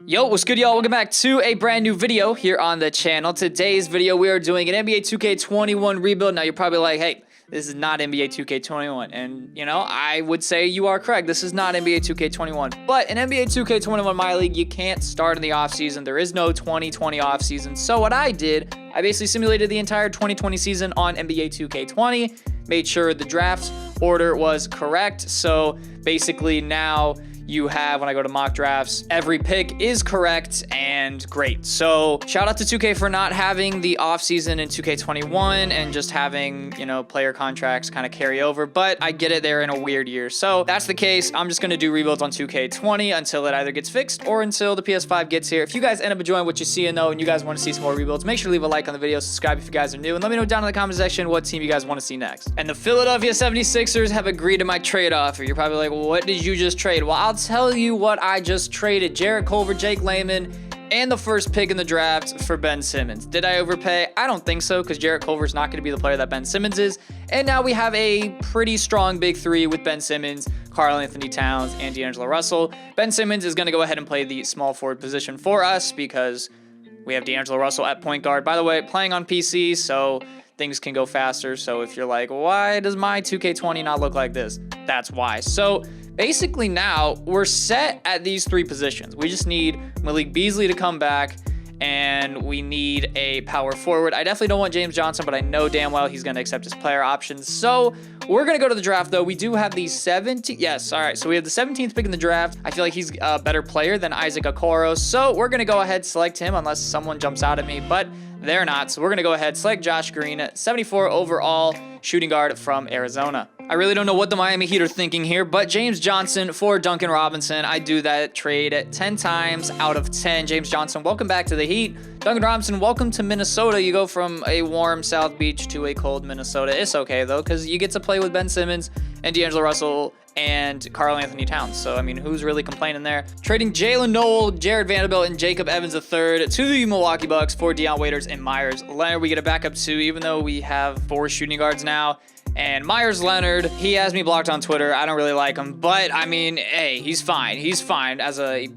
Yo, what's good, y'all? Welcome back to a brand new video here on the channel. Today's video, we are doing an NBA 2K21 rebuild. Now, you're probably like, hey, this is not NBA 2K21. And, you know, I would say you are correct. This is not NBA 2K21. But in NBA 2K21 My League, you can't start in the offseason. There is no 2020 offseason. So what I did, I basically simulated the entire 2020 season on NBA 2K20, made sure the draft order was correct. So basically now you have, when I go to mock drafts, every pick is correct and great. So shout out to 2K for not having the offseason in 2K21 and just having, you know, player contracts kind of carry over. But I get it, they're in a weird year. So that's the case. I'm just going to do rebuilds on 2K20 until it either gets fixed or until the PS5 gets here. If you guys end up enjoying what you see and though, and you guys want to see some more rebuilds, make sure to leave a like on the video, subscribe if you guys are new, and let me know down in the comment section what team you guys want to see next. And the Philadelphia 76ers have agreed to my trade offer. You're probably like, well, what did you just trade? Well, I'll tell you what I just traded. Jarrett Culver, Jake Layman, and the first pick in the draft for Ben Simmons. Did I overpay? I don't think so, because Jarrett Culver's not going to be the player that Ben Simmons is. And now we have a pretty strong big three with Ben Simmons, Karl Anthony Towns, and D'Angelo Russell. Ben Simmons is going to go ahead and play the small forward position for us because we have D'Angelo Russell at point guard. By the way, playing on PC, so things can go faster. So if you're like, why does my 2K20 not look like this? That's why. So basically now we're set at these three positions. We just need Malik Beasley to come back, and we need a power forward. I definitely don't want James Johnson, but I know damn well he's going to accept his player options. So we're going to go to the draft, though. We do have the 17th. Yes, all right. So we have the 17th pick in the draft. I feel like he's a better player than Isaac Okoro. So we're going to go ahead and select him unless someone jumps out at me, but they're not. So we're going to go ahead, select Josh Green, 74 overall, shooting guard from Arizona. I really don't know what the Miami Heat are thinking here, but James Johnson for Duncan Robinson. I do that trade 10 times out of 10. James Johnson, welcome back to the Heat. Duncan Robinson, welcome to Minnesota. You go from a warm South Beach to a cold Minnesota. It's okay, though, because you get to play with Ben Simmons and D'Angelo Russell and Karl Anthony Towns. So, I mean, who's really complaining there? Trading Jalen Noel, Jared Vanderbilt, and Jacob Evans III to the Milwaukee Bucks for Dion Waiters and Myers Leonard. We get a backup too, even though we have 4 shooting guards now. And Myers Leonard, he has me blocked on Twitter. I don't really like him, but I mean, hey, he's fine. He's fine as a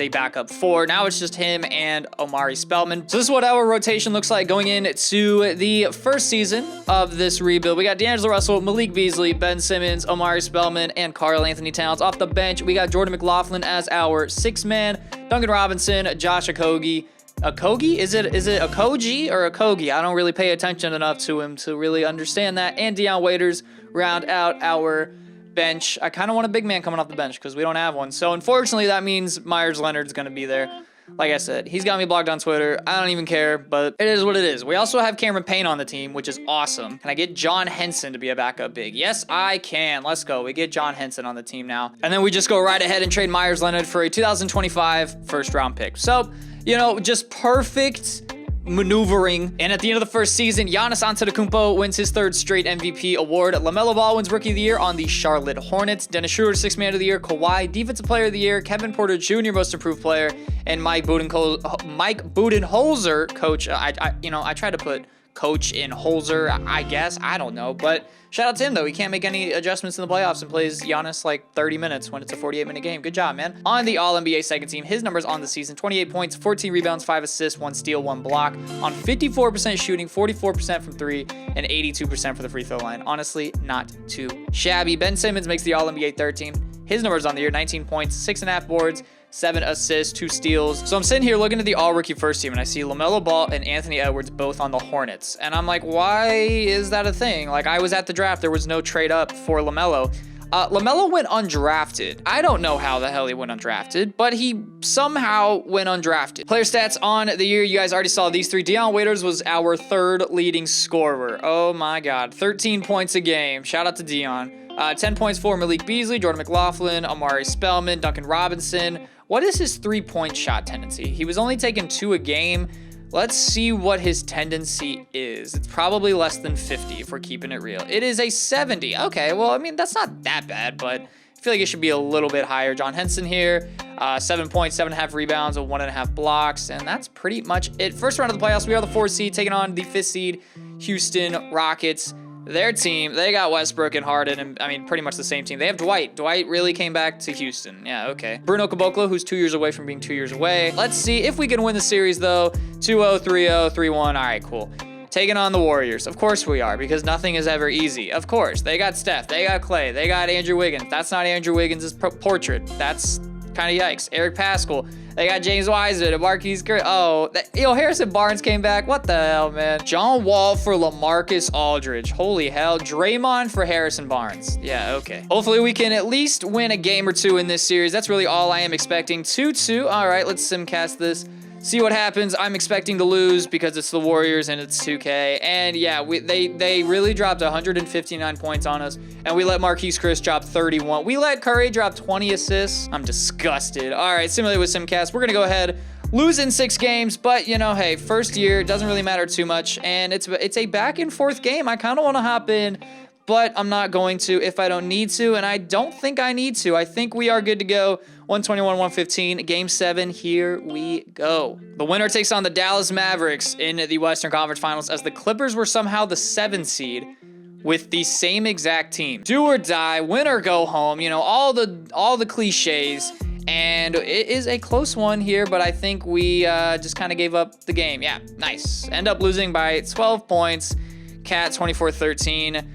backup 4. Now it's just him and Omari Spellman. So this is what our rotation looks like going into the first season of this rebuild. We got D'Angelo Russell, Malik Beasley, Ben Simmons, Omari Spellman, and Karl Anthony Towns. Off the bench, we got Jordan McLaughlin as our 6th man, Duncan Robinson, Josh Okogie. Okogie? Is it Okogie or Okogie? I don't really pay attention enough to him to really understand that. And Dion Waiters round out our bench. I kind of want a big man coming off the bench because we don't have one. So unfortunately, that means Myers Leonard's going to be there. Like I said, he's got me blocked on Twitter. I don't even care, but it is what it is. We also have Cameron Payne on the team, which is awesome. Can I get John Henson to be a backup big? Yes, I can. Let's go. We get John Henson on the team now. And then we just go right ahead and trade Myers Leonard for a 2025 first-round pick. So, you know, just perfect maneuvering. And at the end of the first season, Giannis Antetokounmpo wins his 3rd straight MVP award. LaMelo Ball wins Rookie of the Year on the Charlotte Hornets. Dennis Schroeder, 6th Man of the Year. Kawhi, Defensive Player of the Year. Kevin Porter Jr., Most Improved Player. And Mike Budenholzer, Coach. I tried to put Coach in Holzer, I guess. I don't know. But shout out to him, though. He can't make any adjustments in the playoffs and plays Giannis like 30 minutes when it's a 48-minute game. Good job, man. On the All-NBA second team, his numbers on the season, 28 points, 14 rebounds, 5 assists, 1 steal, 1 block. On 54% shooting, 44% from 3, and 82% for the free throw line. Honestly, not too shabby. Ben Simmons makes the All-NBA third team. His numbers on the year, 19 points, 6.5 boards, 7 assists, 2 steals. So I'm sitting here looking at the all-rookie first team, and I see LaMelo Ball and Anthony Edwards both on the Hornets. And I'm like, why is that a thing? Like, I was at the draft. There was no trade up for LaMelo. LaMelo went undrafted. I don't know how the hell he went undrafted, but he somehow went undrafted. Player stats on the year, you guys already saw these 3. Dion Waiters was our 3rd leading scorer. Oh my God, 13 points a game. Shout out to Dion. 10 points for Malik Beasley, Jordan McLaughlin, Omari Spellman, Duncan Robinson. What is his 3-point shot tendency? He was only taking 2 a game. Let's see what his tendency is. It's probably less than 50 if we're keeping it real. It is a 70. Okay, well, I mean, that's not that bad, but I feel like it should be a little bit higher. John Henson here, 7 points, 7.5 rebounds, and 1.5 blocks, and that's pretty much it. First round of the playoffs, we are the 4th seed, taking on the 5th seed, Houston Rockets. Their team, they got Westbrook and Harden, and I mean, pretty much the same team. They have Dwight. Dwight really came back to Houston. Yeah, okay. Bruno Caboclo, who's 2 years away from being 2 years away. Let's see if we can win the series, though. 2-0, 3-0, 3-1. All right, cool. Taking on the Warriors. Of course we are, because nothing is ever easy. Of course. They got Steph. They got Clay. They got Andrew Wiggins. That's not Andrew Wiggins' portrait. That's kind of yikes. Eric Paschall. They got James Wiseman and Marquise Curry. Oh, Harrison Barnes came back. What the hell, man? John Wall for LaMarcus Aldridge. Holy hell. Draymond for Harrison Barnes. Yeah, okay. Hopefully we can at least win a game or two in this series. That's really all I am expecting. 2-2. All right, let's simcast this. See what happens. I'm expecting to lose because it's the Warriors and it's 2K. And yeah, they really dropped 159 points on us. And we let Marquise Chris drop 31. We let Curry drop 20 assists. I'm disgusted. All right, similarly with Simcast, we're going to go ahead, lose in 6 games. But, you know, hey, first year, it doesn't really matter too much. And it's a back and forth game. I kind of want to hop in, but I'm not going to if I don't need to. And I don't think I need to. I think we are good to go. 121-115, Game 7, here we go. The winner takes on the Dallas Mavericks in the Western Conference Finals as the Clippers were somehow the 7th seed with the same exact team. Do or die, win or go home, you know, all the cliches. And it is a close one here, but I think we just kind of gave up the game. Yeah, nice. End up losing by 12 points. Cat 24-13.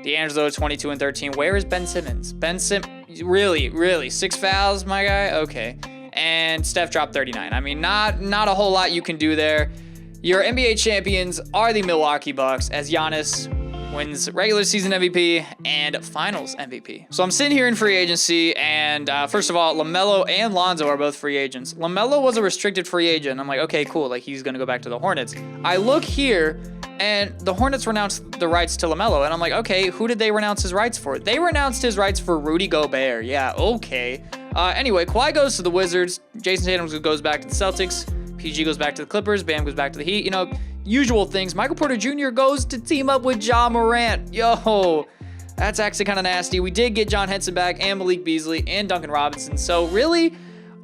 D'Angelo 22-13. Where is Ben Simmons? Ben Simmons. Really? 6 fouls, my guy? Okay. And Steph dropped 39. I mean, not a whole lot you can do there. Your NBA champions are the Milwaukee Bucks as Giannis wins regular season MVP and finals MVP. So I'm sitting here in free agency, and first of all, LaMelo and Lonzo are both free agents. LaMelo was a restricted free agent. I'm like, okay, cool. Like, he's going to go back to the Hornets. I look here, and the Hornets renounced the rights to LaMelo. And I'm like, okay, who did they renounce his rights for? They renounced his rights for Rudy Gobert. Yeah, okay. Anyway, Kawhi goes to the Wizards. Jason Tatum goes back to the Celtics. PG goes back to the Clippers. Bam goes back to the Heat. You know, usual things. Michael Porter Jr. goes to team up with Ja Morant. Yo, that's actually kind of nasty. We did get John Henson back and Malik Beasley and Duncan Robinson. So really,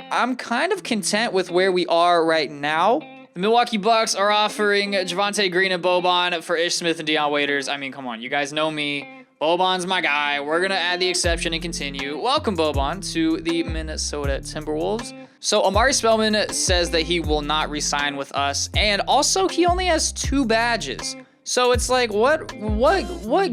I'm kind of content with where we are right now. The Milwaukee Bucks are offering Javonte Green and Boban for Ish Smith and Dion Waiters. I mean, come on. You guys know me. Boban's my guy. We're going to add the exception and continue. Welcome, Boban, to the Minnesota Timberwolves. So Amari Spellman says that he will not re-sign with us. And also, he only has 2 badges. So it's like, what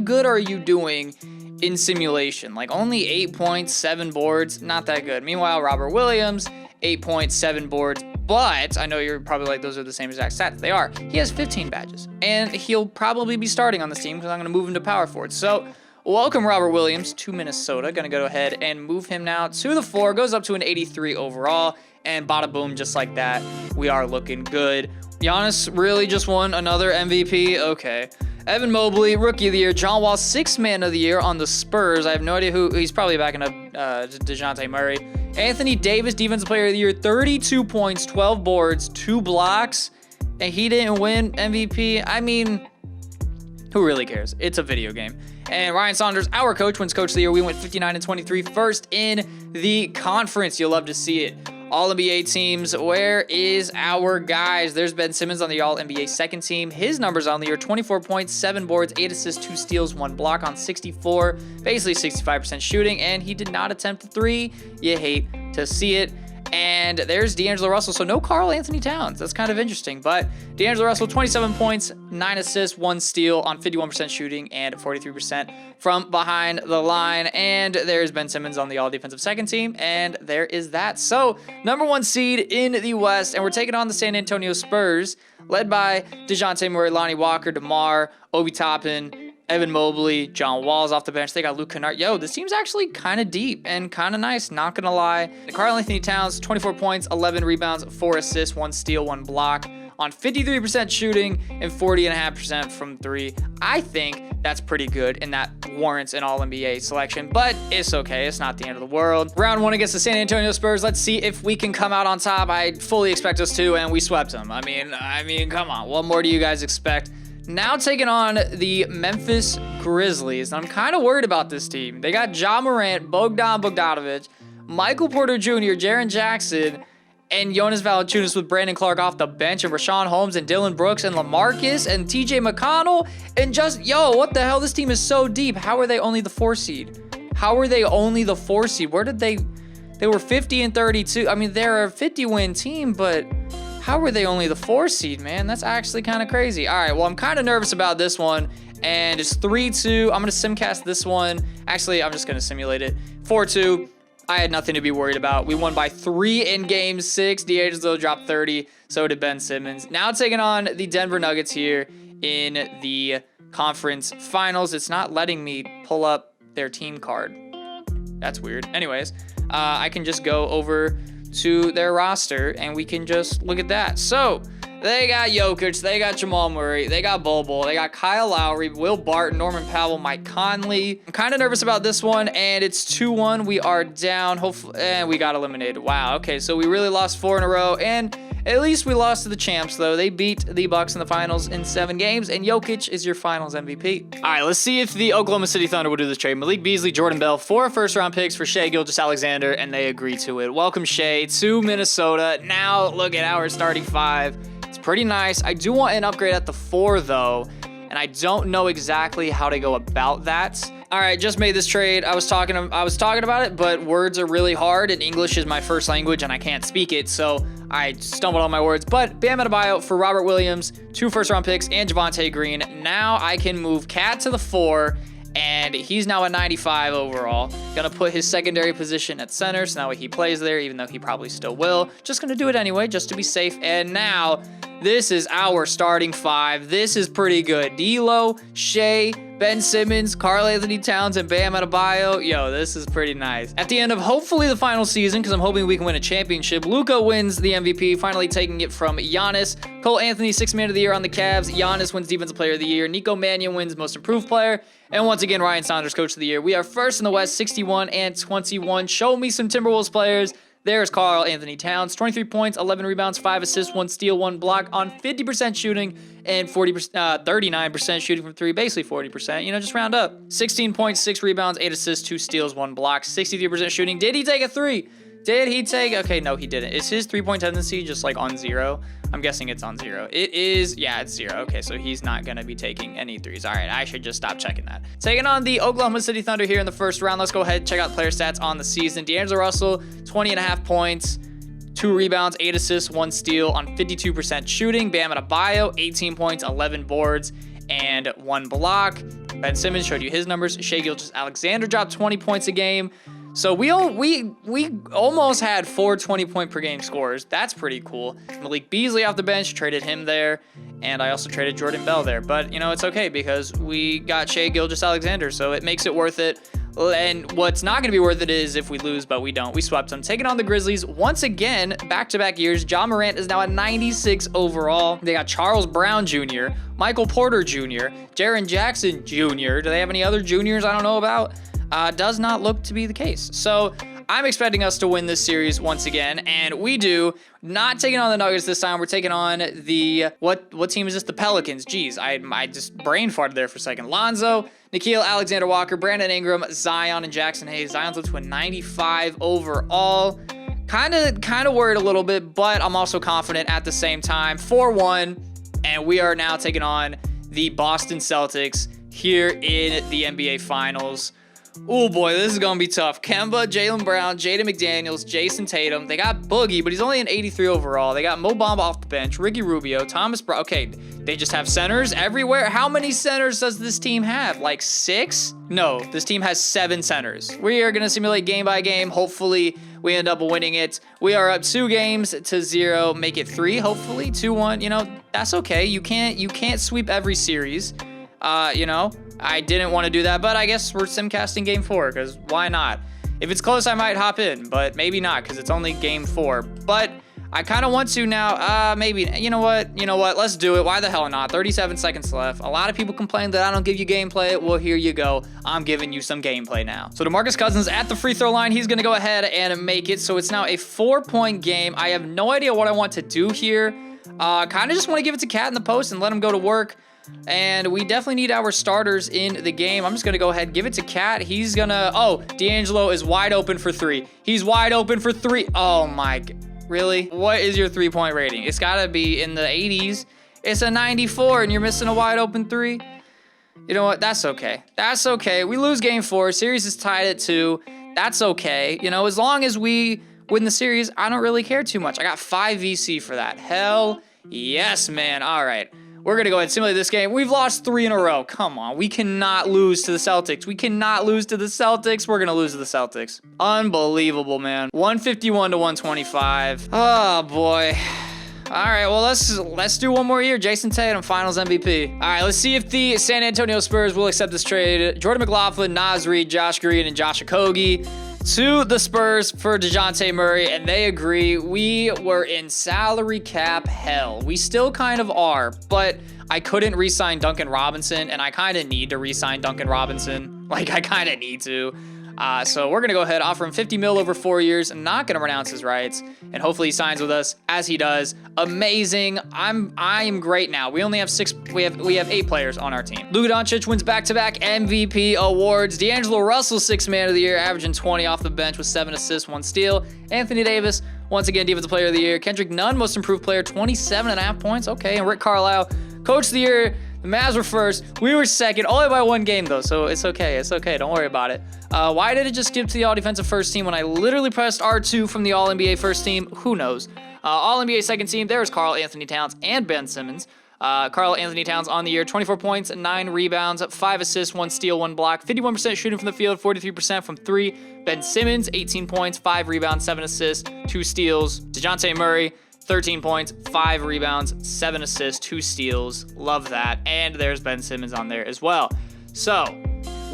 good are you doing in simulation? Like, only 8.7 boards. Not that good. Meanwhile, Robert Williams, 8.7 boards. But I know you're probably like, those are the same exact stats. They are. He has 15 badges. And he'll probably be starting on this team because I'm going to move him to power forward. So welcome Robert Williams to Minnesota. Going to go ahead and move him now to the floor. Goes up to an 83 overall. And bada boom, just like that, we are looking good. Giannis really just won another MVP. Okay. Evan Mobley, Rookie of the Year. John Wall, 6th Man of the Year on the Spurs. I have no idea who. He's probably backing up DeJounte Murray. Anthony Davis, Defensive Player of the Year. 32 points, 12 boards, 2 blocks. And he didn't win MVP. I mean, who really cares? It's a video game. And Ryan Saunders, our coach, wins Coach of the Year. We went 59-23, first in the conference. You'll love to see it. All-NBA teams, where is our guys? There's Ben Simmons on the All-NBA second team. His numbers on the year, 24 points, 7 boards, 8 assists, 2 steals, 1 block on 64, basically 65% shooting, and he did not attempt a 3. You hate to see it. And there's D'Angelo Russell. So no Karl Anthony Towns. That's kind of interesting. But D'Angelo Russell, 27 points, 9 assists, 1 steal on 51% shooting and 43% from behind the line. And there's Ben Simmons on the all-defensive second team. And there is that. So number 1 seed in the West. And we're taking on the San Antonio Spurs, led by DeJounte Murray, Lonnie Walker, DeMar, Obi Toppin, Evan Mobley, John Wall's off the bench. They got Luke Kennard. Yo, this team's actually kind of deep and kind of nice, not going to lie. Karl Anthony Towns, 24 points, 11 rebounds, 4 assists, 1 steal, 1 block on 53% shooting and 40.5% from 3. I think that's pretty good, and that warrants an All-NBA selection, but it's okay. It's not the end of the world. Round 1 against the San Antonio Spurs. Let's see if we can come out on top. I fully expect us to, and we swept them. I mean, come on. What more do you guys expect? Now taking on the Memphis Grizzlies. I'm kind of worried about this team. They got Ja Morant, Bogdan Bogdanovic, Michael Porter Jr., Jaren Jackson, and Jonas Valanciunas with Brandon Clark off the bench, and Rashawn Holmes and Dylan Brooks and LaMarcus and TJ McConnell, and just, yo, what the hell? This team is so deep. How are they only the 4 seed? How are they only the 4 seed? Where did they were 50 and 32. I mean, they're a 50-win team, but how were they only the 4 seed, man? That's actually kind of crazy. All right, well, I'm kind of nervous about this one, and it's 3-2. I'm going to simcast this one. Actually, I'm just going to simulate it. 4-2. I had nothing to be worried about. We won by 3 in Game 6. D'Angelo dropped 30. So did Ben Simmons. Now taking on the Denver Nuggets here in the conference finals. It's not letting me pull up their team card. That's weird. Anyways, I can just go over to their roster, and we can just look at that. So they got Jokic, they got Jamal Murray, they got Bol Bol, they got Kyle Lowry, Will Barton, Norman Powell, Mike Conley. I'm kind of nervous about this one, and it's 2-1. We are down. Hopefully, and we got eliminated. Wow. Okay, so we really lost 4 in a row, and at least we lost to the champs, though. They beat the Bucks in the finals in 7 games, and Jokic is your finals MVP. All right, let's see if the Oklahoma City Thunder will do this trade. Malik Beasley, Jordan Bell, 4 first-round picks for Shai Gilgeous-Alexander, and they agree to it. Welcome, Shai, to Minnesota. Now look at our starting 5. It's pretty nice. I do want an upgrade at the 4, though, and I don't know exactly how to go about that. All right, just made this trade. I was talking about it, but words are really hard, and English is my first language, and I can't speak it, so I stumbled on my words. But Bam Adebayo for Robert Williams, 2 first-round picks, and Javonte Green. Now I can move Cat to the 4, and he's now a 95 overall. Gonna put his secondary position at center, so now he plays there, even though he probably still will. Just gonna do it anyway, just to be safe. And now this is our starting 5. This is pretty good. D'Lo, Shai, Ben Simmons, Karl-Anthony Towns, and Bam Adebayo. Yo, this is pretty nice. At the end of hopefully the final season, because I'm hoping we can win a championship, Luka wins the MVP, finally taking it from Giannis. Cole Anthony, 6th man of the year on the Cavs. Giannis wins Defensive Player of the Year. Nico Mannion wins Most Improved Player. And once again, Ryan Saunders, Coach of the Year. We are first in the West, 61 and 21. Show me some Timberwolves players. There's Karl-Anthony Towns, 23 points, 11 rebounds, 5 assists, 1 steal, 1 block on 50% shooting and 39% shooting from 3, basically 40%. You know, just round up. 16 points, 6 rebounds, 8 assists, 2 steals, 1 block, 63% shooting. Did he take a 3? Did he take? Okay, no, he didn't. Is his 3-point tendency just like on 0? I'm guessing it's on 0. It is, yeah, it's 0. Okay, so he's not going to be taking any 3s. All right, I should just stop checking that. Taking on the Oklahoma City Thunder here in the first round. Let's go ahead and check out player stats on the season. D'Angelo Russell, 20.5 points, 2 rebounds, 8 assists, 1 steal on 52% shooting. Bam Adebayo, 18 points, 11 boards, and 1 block. Ben Simmons showed you his numbers. Shai Gilgeous-Alexander dropped 20 points a game. So we almost had 4 20-point per game scores. That's pretty cool. Malik Beasley off the bench, traded him there, and I also traded Jordan Bell there. But, you know, it's okay because we got Shai Gilgeous-Alexander, so it makes it worth it. And what's not going to be worth it is if we lose, but we don't. We swept them. Taking on the Grizzlies once again, back-to-back years. Ja Morant is now at 96 overall. They got Charles Brown Jr., Michael Porter Jr., Jaren Jackson Jr. Do they have any other juniors I don't know about? Does not look to be the case. So I'm expecting us to win this series once again, and we do. Not taking on the Nuggets this time. We're taking on the, what team is this? The Pelicans. Jeez, I just brain farted there for a second. Lonzo, Nickeil Alexander-Walker, Brandon Ingram, Zion, and Jackson Hayes. Zion's up to a 95 overall. Kind of worried a little bit, but I'm also confident at the same time. 4-1, and we are now taking on the Boston Celtics here in the NBA Finals. Oh boy, this is going to be tough. Kemba, Jaylen Brown, Jaden McDaniels, Jason Tatum. They got Boogie, but he's only an 83 overall. They got Mo Bamba off the bench, Ricky Rubio, Thomas Brown. Okay, they just have centers everywhere. How many centers does this team have? Like 6? No, this team has 7 centers. We are going to simulate game by game. Hopefully, we end up winning it. We are up 2 games to 0. Make it 3, hopefully. 2-1. You know, that's okay. You can't sweep every series. You know, I didn't want to do that, but I guess we're simcasting game 4, because why not? If it's close, I might hop in, but maybe not, because it's only game 4. But I kind of want to now. Maybe, you know what? Let's do it. Why the hell not? 37 seconds left. A lot of people complain that I don't give you gameplay. Well, here you go. I'm giving you some gameplay now. So DeMarcus Cousins at the free throw line. He's going to go ahead and make it. So it's now a 4-point game. I have no idea what I want to do here. Kind of just want to give it to Cat in the post and let him go to work. And we definitely need our starters in the game. I'm just going to go ahead and give it to Cat. He's going to... Oh, D'Angelo is wide open for 3. He's wide open for 3. Oh, my... Really? What is your three-point rating? It's gotta be in the 80s. It's a 94 and you're missing a wide open three. You know what? That's okay. That's okay. We lose game 4. Series is tied at 2. That's okay. You know, as long as we win the series, I don't really care too much. I got 5 VC for that. Hell yes, man. All right. We're going to go ahead and simulate this game. We've lost 3 in a row. Come on. We cannot lose to the Celtics. We cannot lose to the Celtics. We're going to lose to the Celtics. Unbelievable, man. 151 to 125. Oh, boy. All right, well, let's do one more year. Jason Tatum, Finals MVP. All right, let's see if the San Antonio Spurs will accept this trade. Jordan McLaughlin, Naz Reid, Josh Green, and Josh Okogie to the Spurs for DeJounte Murray, and they agree. We were in salary cap hell. We still kind of are, but I couldn't re-sign Duncan Robinson, and I kind of need to re-sign Duncan Robinson. Like, I kind of need to. So we're going to go ahead, offer him $50 million over 4 years, and not going to renounce his rights, and hopefully he signs with us as he does. Amazing. I am great now. We only have 6, we have 8 players on our team. Luka Doncic wins back-to-back MVP awards. D'Angelo Russell, 6th man of the year, averaging 20 off the bench with 7 assists, 1 steal. Anthony Davis, once again, Defensive Player of the Year. Kendrick Nunn, Most Improved Player, 27.5 points. Okay, and Rick Carlisle, Coach of the Year. The Mavs were first. We were second, only by 1 game, though, so it's okay. It's okay. Don't worry about it. Why did it just skip to the All-Defensive First Team when I literally pressed R2 from the All-NBA First Team? Who knows? All-NBA Second Team, there was Karl Anthony Towns and Ben Simmons. Karl Anthony Towns on the year, 24 points, 9 rebounds, 5 assists, 1 steal, 1 block, 51% shooting from the field, 43% from 3. Ben Simmons, 18 points, 5 rebounds, 7 assists, 2 steals. DeJounte Murray, 13 points, 5 rebounds, 7 assists, 2 steals. Love that. And there's Ben Simmons on there as well. So,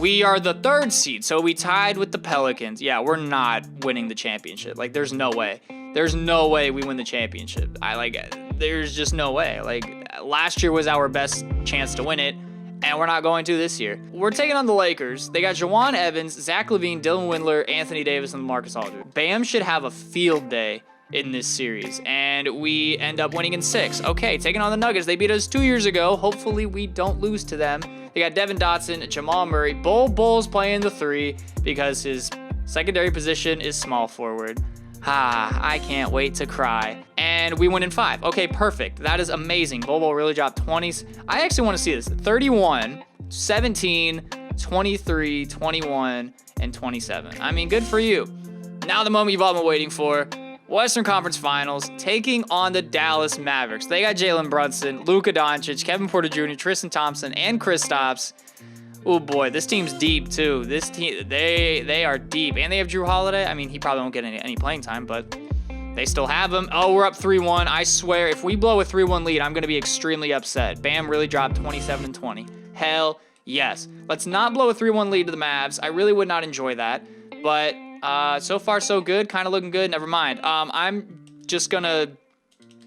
we are the 3rd seed. So, we tied with the Pelicans. Yeah, we're not winning the championship. Like, there's no way. There's no way we win the championship. There's just no way. Like, last year was our best chance to win it, and we're not going to this year. We're taking on the Lakers. They got Jawan Evans, Zach LaVine, Dylan Windler, Anthony Davis, and Marcus Aldridge. Bam should have a field day in this series, and we end up winning in 6. Okay, taking on the Nuggets. They beat us 2 years ago. Hopefully we don't lose to them. They got Devin Dotson, Jamal Murray. Bull's playing the 3 because his secondary position is small forward. I can't wait to cry. And we win in 5. Okay, perfect. That is amazing. Bull really dropped 20s. I actually want to see this. 31, 17, 23, 21, and 27. I mean, good for you. Now the moment you've all been waiting for. Western Conference Finals, taking on the Dallas Mavericks. They got Jalen Brunson, Luka Doncic, Kevin Porter Jr., Tristan Thompson, and Kristaps. Oh boy, this team's deep too. This team, they are deep, and they have Drew Holiday. I mean, he probably won't get any playing time, but they still have him. Oh, we're up 3-1. I swear, if we blow a 3-1 lead, I'm gonna be extremely upset. Bam really dropped 27 and 20. Hell yes. Let's not blow a 3-1 lead to the Mavs. I really would not enjoy that, but. So far so good, kind of looking good. Never mind. I'm just gonna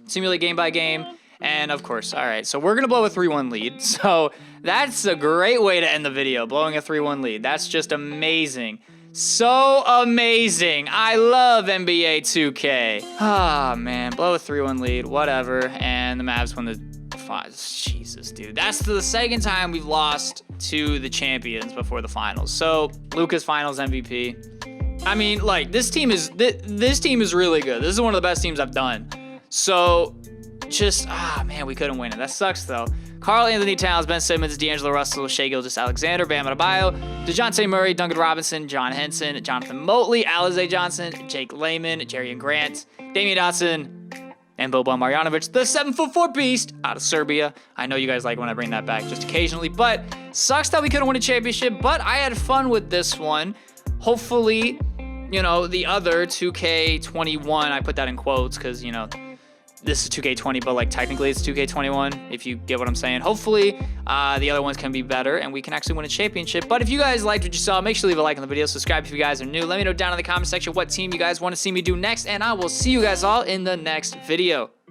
simulate game by game, and of course, all right. So we're gonna blow a 3-1 lead. So that's a great way to end the video, blowing a 3-1 lead. That's just amazing. So amazing. I love NBA 2K. Ah, man, blow a 3-1 lead, whatever. And the Mavs win the 5. Jesus, dude. That's the 2nd time we've lost to the champions before the finals. So Luka's Finals MVP. I mean, like, this team is really good. This is one of the best teams I've done. So, just, man, we couldn't win it. That sucks, though. Karl Anthony Towns, Ben Simmons, D'Angelo Russell, Shai Gilgeous-Alexander, Bam Adebayo, DeJounte Murray, Duncan Robinson, John Henson, Jonathan Motley, Alize Johnson, Jake Layman, Jerian Grant, Damian Dotson, and Boban Marjanovic, the 7'4" beast out of Serbia. I know you guys like when I bring that back just occasionally, but sucks that we couldn't win a championship, but I had fun with this one. Hopefully, you know, the other 2K21, I put that in quotes because, you know, this is 2K20, but like technically it's 2K21, if you get what I'm saying. Hopefully, the other ones can be better and we can actually win a championship. But if you guys liked what you saw, make sure to leave a like on the video. Subscribe if you guys are new. Let me know down in the comment section what team you guys want to see me do next, and I will see you guys all in the next video.